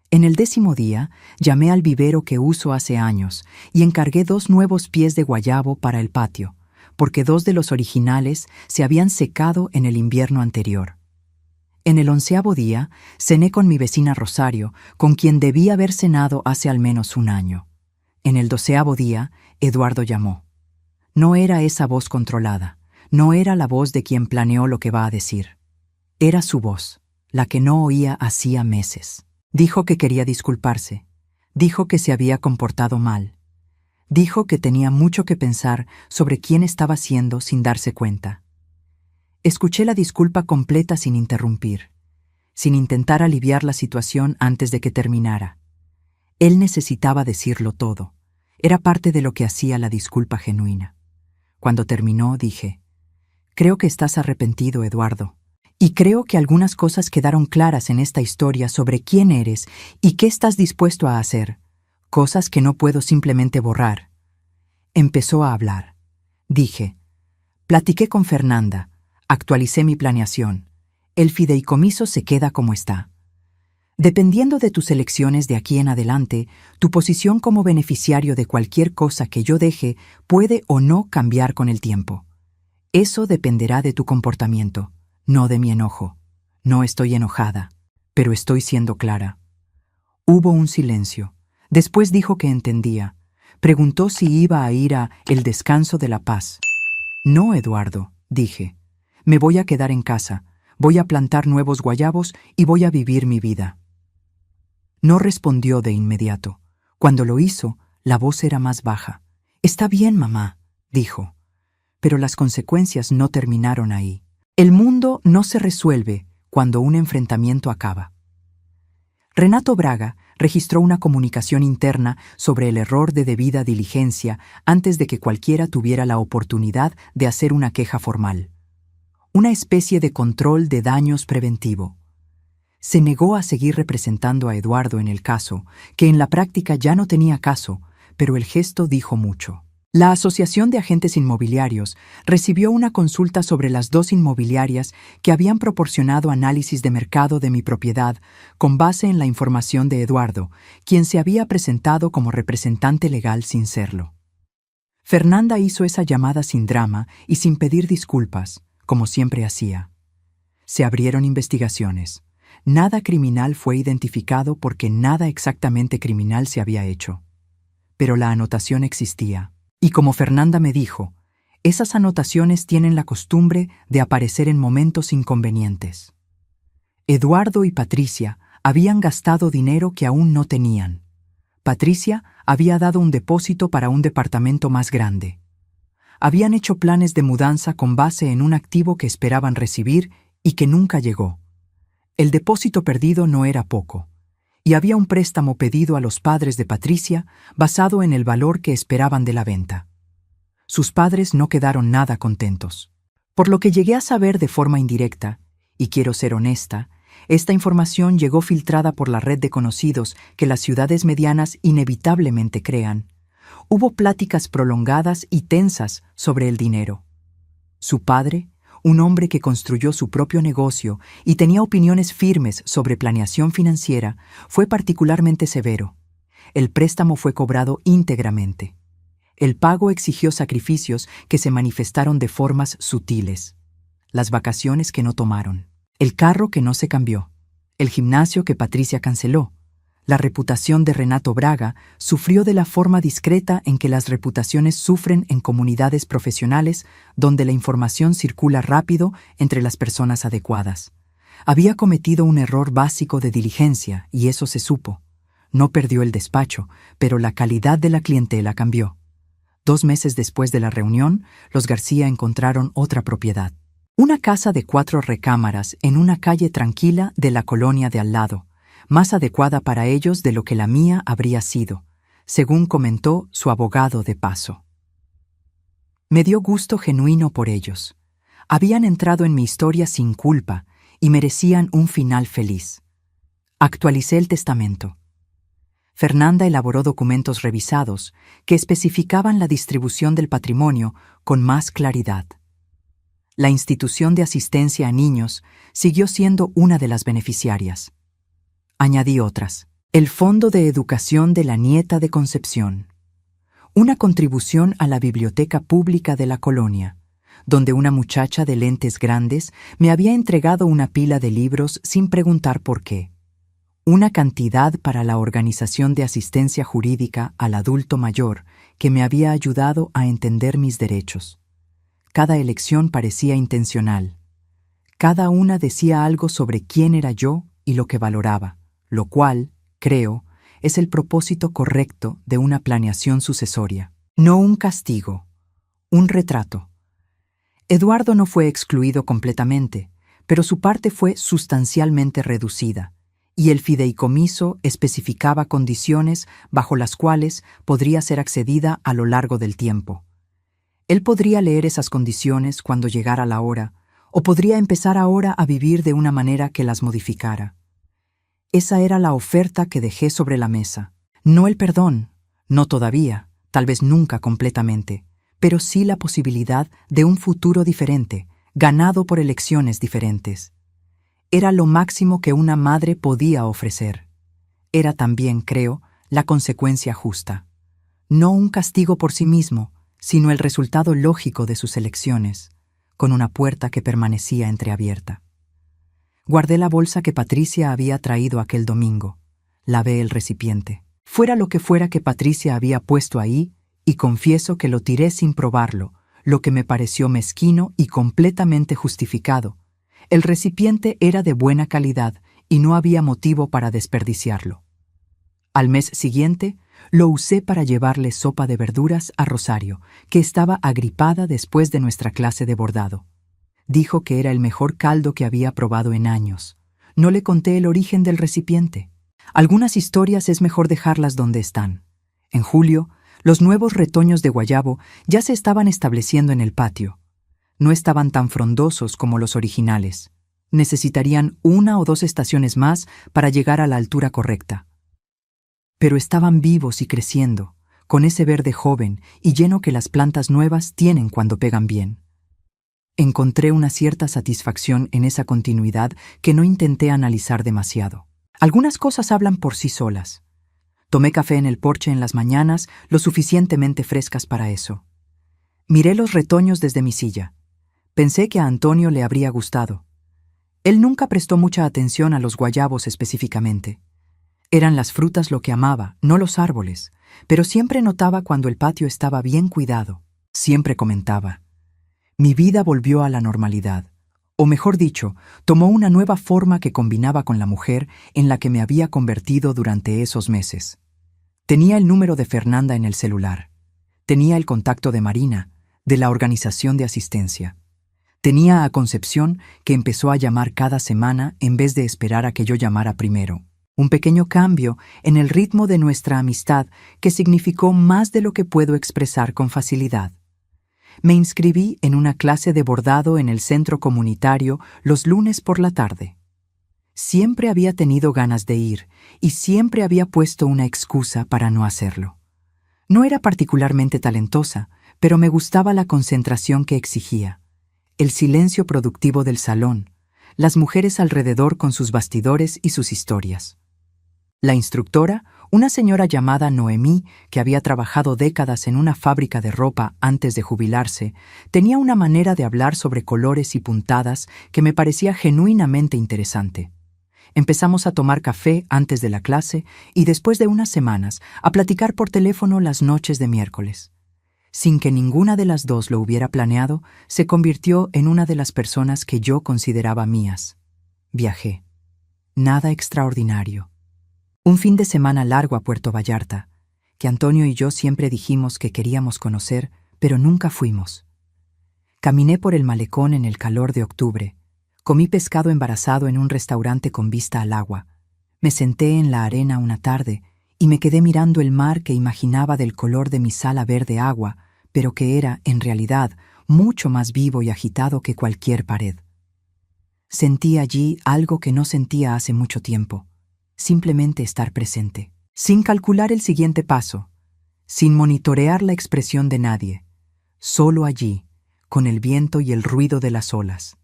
En el 10º día, llamé al vivero que uso hace años y encargué 2 nuevos pies de guayabo para el patio, porque 2 de los originales se habían secado en el invierno anterior. En el 11º día, cené con mi vecina Rosario, con quien debía haber cenado hace al menos un año. En el 12º día, Eduardo llamó. No era esa voz controlada, no era la voz de quien planeó lo que va a decir. Era su voz, la que no oía hacía meses. Dijo que quería disculparse, dijo que se había comportado mal, dijo que tenía mucho que pensar sobre quién estaba siendo sin darse cuenta. Escuché la disculpa completa sin interrumpir, sin intentar aliviar la situación antes de que terminara. Él necesitaba decirlo todo, era parte de lo que hacía la disculpa genuina. Cuando terminó, dije, «Creo que estás arrepentido, Eduardo. Y creo que algunas cosas quedaron claras en esta historia sobre quién eres y qué estás dispuesto a hacer, cosas que no puedo simplemente borrar». Empezó a hablar. Dije, platiqué con Fernanda, actualicé mi planeación. El fideicomiso se queda como está. Dependiendo de tus elecciones de aquí en adelante, tu posición como beneficiario de cualquier cosa que yo deje puede o no cambiar con el tiempo. Eso dependerá de tu comportamiento. No de mi enojo, No estoy enojada, pero estoy siendo clara. Hubo un silencio. Después dijo que entendía. Preguntó si iba a ir a el descanso de la paz. No, Eduardo, dije. Me voy a quedar en casa, voy a plantar nuevos guayabos y voy a vivir mi vida. No respondió de inmediato. Cuando lo hizo, la voz era más baja. Está bien, mamá, dijo. Pero las consecuencias no terminaron ahí. El mundo no se resuelve cuando un enfrentamiento acaba. Renato Braga registró una comunicación interna sobre el error de debida diligencia antes de que cualquiera tuviera la oportunidad de hacer una queja formal. Una especie de control de daños preventivo. Se negó a seguir representando a Eduardo en el caso, que en la práctica ya no tenía caso, pero el gesto dijo mucho. La Asociación de Agentes Inmobiliarios recibió una consulta sobre las 2 inmobiliarias que habían proporcionado análisis de mercado de mi propiedad con base en la información de Eduardo, quien se había presentado como representante legal sin serlo. Fernanda hizo esa llamada sin drama y sin pedir disculpas, como siempre hacía. Se abrieron investigaciones. Nada criminal fue identificado porque nada exactamente criminal se había hecho. Pero la anotación existía. Y como Fernanda me dijo, esas anotaciones tienen la costumbre de aparecer en momentos inconvenientes. Eduardo y Patricia habían gastado dinero que aún no tenían. Patricia había dado un depósito para un departamento más grande. Habían hecho planes de mudanza con base en un activo que esperaban recibir y que nunca llegó. El depósito perdido no era poco, y había un préstamo pedido a los padres de Patricia basado en el valor que esperaban de la venta. Sus padres no quedaron nada contentos. Por lo que llegué a saber de forma indirecta, y quiero ser honesta, esta información llegó filtrada por la red de conocidos que las ciudades medianas inevitablemente crean. Hubo pláticas prolongadas y tensas sobre el dinero. Su padre, un hombre que construyó su propio negocio y tenía opiniones firmes sobre planeación financiera, fue particularmente severo. El préstamo fue cobrado íntegramente. El pago exigió sacrificios que se manifestaron de formas sutiles. Las vacaciones que no tomaron, el carro que no se cambió, el gimnasio que Patricia canceló. La reputación de Renato Braga sufrió de la forma discreta en que las reputaciones sufren en comunidades profesionales donde la información circula rápido entre las personas adecuadas. Había cometido un error básico de diligencia y eso se supo. No perdió el despacho, pero la calidad de la clientela cambió. 2 meses después de la reunión, los García encontraron otra propiedad. Una casa de 4 recámaras en una calle tranquila de la colonia de al lado, más adecuada para ellos de lo que la mía habría sido, según comentó su abogado de paso. Me dio gusto genuino por ellos. Habían entrado en mi historia sin culpa y merecían un final feliz. Actualicé el testamento. Fernanda elaboró documentos revisados que especificaban la distribución del patrimonio con más claridad. La institución de asistencia a niños siguió siendo una de las beneficiarias. Añadí otras. El Fondo de Educación de la Nieta de Concepción. Una contribución a la biblioteca pública de la colonia, donde una muchacha de lentes grandes me había entregado una pila de libros sin preguntar por qué. Una cantidad para la organización de asistencia jurídica al adulto mayor que me había ayudado a entender mis derechos. Cada elección parecía intencional. Cada una decía algo sobre quién era yo y lo que valoraba, lo cual, creo, es el propósito correcto de una planeación sucesoria. No un castigo, un retrato. Eduardo no fue excluido completamente, pero su parte fue sustancialmente reducida, y el fideicomiso especificaba condiciones bajo las cuales podría ser accedida a lo largo del tiempo. Él podría leer esas condiciones cuando llegara la hora, o podría empezar ahora a vivir de una manera que las modificara. Esa era la oferta que dejé sobre la mesa. No el perdón, no todavía, tal vez nunca completamente, pero sí la posibilidad de un futuro diferente, ganado por elecciones diferentes. Era lo máximo que una madre podía ofrecer. Era también, creo, la consecuencia justa. No un castigo por sí mismo, sino el resultado lógico de sus elecciones, con una puerta que permanecía entreabierta. Guardé la bolsa que Patricia había traído aquel domingo. Lavé el recipiente. Fuera lo que fuera que Patricia había puesto ahí, y confieso que lo tiré sin probarlo, lo que me pareció mezquino y completamente justificado. El recipiente era de buena calidad y no había motivo para desperdiciarlo. Al mes siguiente, lo usé para llevarle sopa de verduras a Rosario, que estaba agripada después de nuestra clase de bordado. Dijo que era el mejor caldo que había probado en años. No le conté el origen del recipiente. Algunas historias es mejor dejarlas donde están. En julio, los nuevos retoños de guayabo ya se estaban estableciendo en el patio. No estaban tan frondosos como los originales. Necesitarían 1 o 2 estaciones más para llegar a la altura correcta. Pero estaban vivos y creciendo, con ese verde joven y lleno que las plantas nuevas tienen cuando pegan bien. Encontré una cierta satisfacción en esa continuidad que no intenté analizar demasiado. Algunas cosas hablan por sí solas. Tomé café en el porche en las mañanas, lo suficientemente frescas para eso. Miré los retoños desde mi silla. Pensé que a Antonio le habría gustado. Él nunca prestó mucha atención a los guayabos específicamente. Eran las frutas lo que amaba, no los árboles, pero siempre notaba cuando el patio estaba bien cuidado. Siempre comentaba: mi vida volvió a la normalidad. O mejor dicho, tomó una nueva forma que combinaba con la mujer en la que me había convertido durante esos meses. Tenía el número de Fernanda en el celular. Tenía el contacto de Marina, de la organización de asistencia. Tenía a Concepción, que empezó a llamar cada semana en vez de esperar a que yo llamara primero. Un pequeño cambio en el ritmo de nuestra amistad que significó más de lo que puedo expresar con facilidad. Me inscribí en una clase de bordado en el centro comunitario los lunes por la tarde. Siempre había tenido ganas de ir y siempre había puesto una excusa para no hacerlo. No era particularmente talentosa, pero me gustaba la concentración que exigía, el silencio productivo del salón, las mujeres alrededor con sus bastidores y sus historias. La instructora, una señora llamada Noemí, que había trabajado décadas en una fábrica de ropa antes de jubilarse, tenía una manera de hablar sobre colores y puntadas que me parecía genuinamente interesante. Empezamos a tomar café antes de la clase y después de unas semanas a platicar por teléfono las noches de miércoles. Sin que ninguna de las dos lo hubiera planeado, se convirtió en una de las personas que yo consideraba mías. Viajé. Nada extraordinario. Un fin de semana largo a Puerto Vallarta, que Antonio y yo siempre dijimos que queríamos conocer, pero nunca fuimos. Caminé por el malecón en el calor de octubre, comí pescado embarazado en un restaurante con vista al agua, me senté en la arena una tarde y me quedé mirando el mar que imaginaba del color de mi sala verde agua, pero que era, en realidad, mucho más vivo y agitado que cualquier pared. Sentí allí algo que no sentía hace mucho tiempo. Simplemente estar presente, sin calcular el siguiente paso, sin monitorear la expresión de nadie, solo allí, con el viento y el ruido de las olas.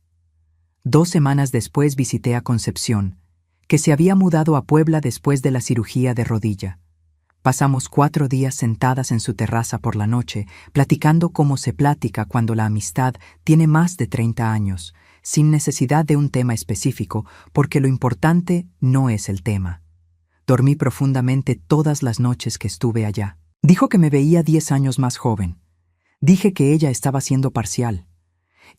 2 semanas después visité a Concepción, que se había mudado a Puebla después de la cirugía de rodilla. Pasamos 4 días sentadas en su terraza por la noche, platicando como se platica cuando la amistad tiene más de 30 años, sin necesidad de un tema específico, porque lo importante no es el tema. Dormí profundamente todas las noches que estuve allá. Dijo que me veía 10 años más joven. Dije que ella estaba siendo parcial.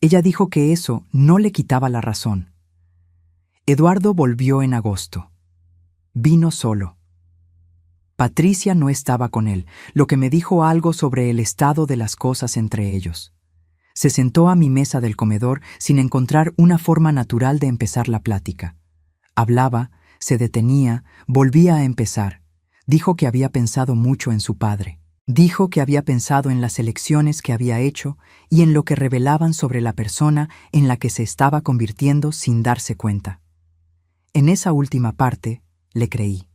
Ella dijo que eso no le quitaba la razón. Eduardo volvió en agosto. Vino solo. Patricia no estaba con él, lo que me dijo algo sobre el estado de las cosas entre ellos. Se sentó a mi mesa del comedor sin encontrar una forma natural de empezar la plática. Hablaba, se detenía, volvía a empezar. Dijo que había pensado mucho en su padre. Dijo que había pensado en las elecciones que había hecho y en lo que revelaban sobre la persona en la que se estaba convirtiendo sin darse cuenta. En esa última parte, le creí.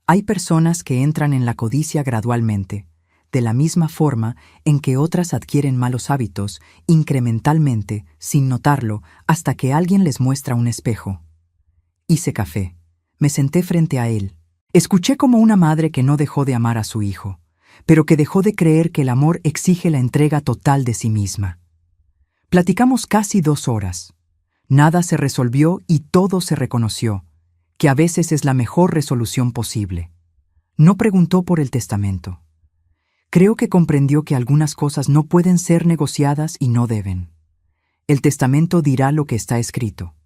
Hay personas que entran en la codicia gradualmente, de la misma forma en que otras adquieren malos hábitos, incrementalmente, sin notarlo, hasta que alguien les muestra un espejo. Hice café. Me senté frente a él. Escuché como una madre que no dejó de amar a su hijo, pero que dejó de creer que el amor exige la entrega total de sí misma. Platicamos casi 2 horas. Nada se resolvió y todo se reconoció, que a veces es la mejor resolución posible. No preguntó por el testamento. Creo que comprendió que algunas cosas no pueden ser negociadas y no deben. El testamento dirá lo que está escrito.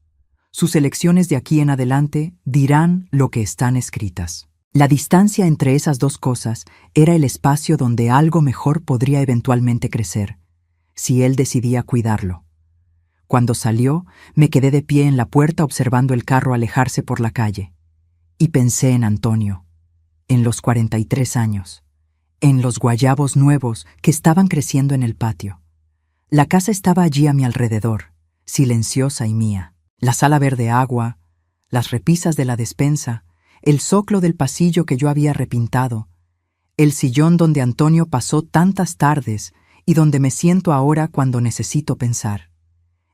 Sus elecciones de aquí en adelante dirán lo que están escritas. La distancia entre esas dos cosas era el espacio donde algo mejor podría eventualmente crecer, si él decidía cuidarlo. Cuando salió, me quedé de pie en la puerta observando el carro alejarse por la calle. Y pensé en Antonio, en los 43 años, en los guayabos nuevos que estaban creciendo en el patio. La casa estaba allí a mi alrededor, silenciosa y mía. La sala verde agua, las repisas de la despensa, el zoclo del pasillo que yo había repintado, el sillón donde Antonio pasó tantas tardes y donde me siento ahora cuando necesito pensar.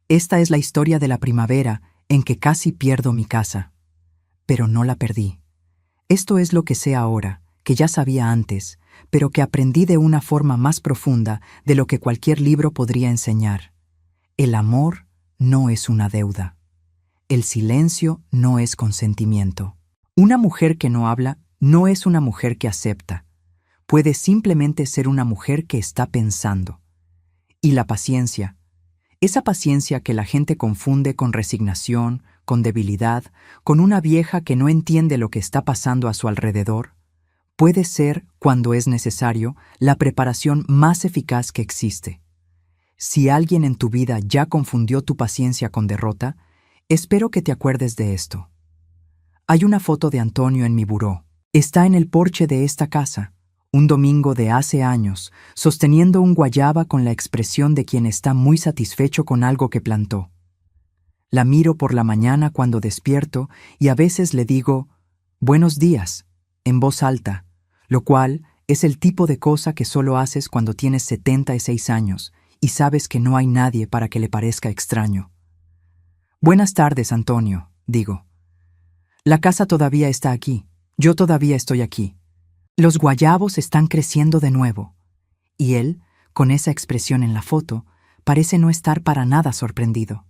Esta es la historia de la primavera en que casi pierdo mi casa. Pero no la perdí. Esto es lo que sé ahora, que ya sabía antes, pero que aprendí de una forma más profunda de lo que cualquier libro podría enseñar. El amor no es una deuda. El silencio no es consentimiento. Una mujer que no habla no es una mujer que acepta. Puede simplemente ser una mujer que está pensando. Y la paciencia, esa paciencia que la gente confunde con resignación, con debilidad, con una vieja que no entiende lo que está pasando a su alrededor, puede ser, cuando es necesario, la preparación más eficaz que existe. Si alguien en tu vida ya confundió tu paciencia con derrota, espero que te acuerdes de esto. Hay una foto de Antonio en mi buró. Está en el porche de esta casa, un domingo de hace años, sosteniendo un guayaba con la expresión de quien está muy satisfecho con algo que plantó. La miro por la mañana cuando despierto y a veces le digo, «Buenos días», en voz alta, lo cual es el tipo de cosa que solo haces cuando tienes 76 años y sabes que no hay nadie para que le parezca extraño. «Buenas tardes, Antonio», digo. «La casa todavía está aquí. Yo todavía estoy aquí. Los guayabos están creciendo de nuevo». Y él, con esa expresión en la foto, parece no estar para nada sorprendido.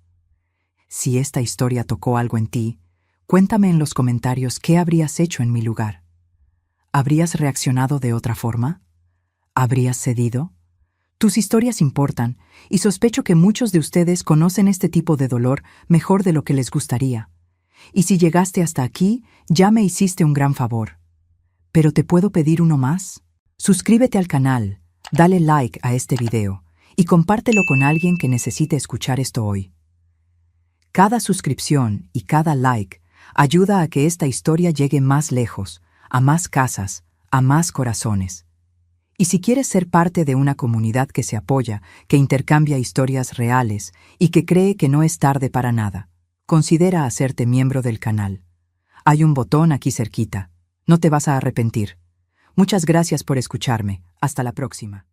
Si esta historia tocó algo en ti, cuéntame en los comentarios qué habrías hecho en mi lugar. ¿Habrías reaccionado de otra forma? ¿Habrías cedido? Tus historias importan, y sospecho que muchos de ustedes conocen este tipo de dolor mejor de lo que les gustaría. Y si llegaste hasta aquí, ya me hiciste un gran favor. ¿Pero te puedo pedir uno más? Suscríbete al canal, dale like a este video, y compártelo con alguien que necesite escuchar esto hoy. Cada suscripción y cada like ayuda a que esta historia llegue más lejos, a más casas, a más corazones. Y si quieres ser parte de una comunidad que se apoya, que intercambia historias reales y que cree que no es tarde para nada, considera hacerte miembro del canal. Hay un botón aquí cerquita. No te vas a arrepentir. Muchas gracias por escucharme. Hasta la próxima.